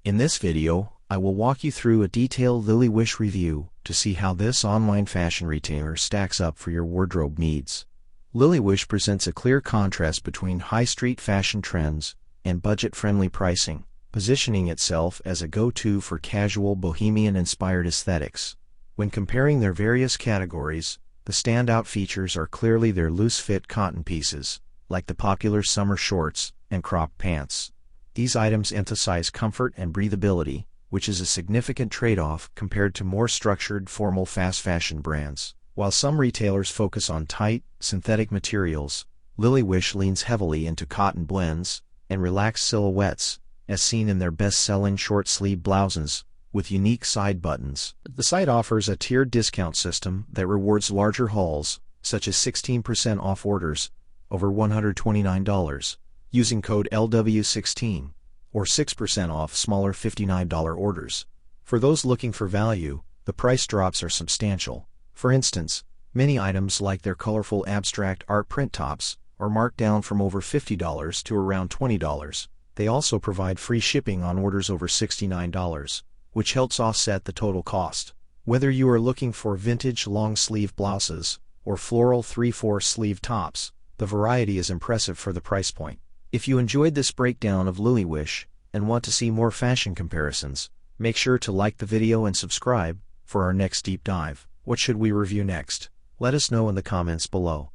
In this video, I will walk you through a detailed Lilywish review to see how this online fashion retailer stacks up for your wardrobe needs. Lilywish presents a clear contrast between high street fashion trends and budget-friendly pricing, positioning itself as a go-to for casual bohemian-inspired aesthetics. When comparing their various categories, the standout features are clearly their loose-fit cotton pieces, like the popular summer shorts and crop pants. These items emphasize comfort and breathability, which is a significant trade-off compared to more structured, formal fast fashion brands. While some retailers focus on tight, synthetic materials, Lilywish leans heavily into cotton blends and relaxed silhouettes, as seen in their best-selling short-sleeve blouses with unique side buttons. The site offers a tiered discount system that rewards larger hauls, such as 16% off orders over $129, using code LW16, or 6% off smaller $59 orders. For those looking for value, the price drops are substantial. For instance, many items like their colorful abstract art print tops are marked down from over $50 to around $20. They also provide free shipping on orders over $69, which helps offset the total cost. Whether you are looking for vintage long-sleeve blouses or floral 3/4 sleeve tops, the variety is impressive for the price point. If you enjoyed this breakdown of Lilywish and want to see more fashion comparisons, make sure to like the video and subscribe for our next deep dive. What should we review next? Let us know in the comments below.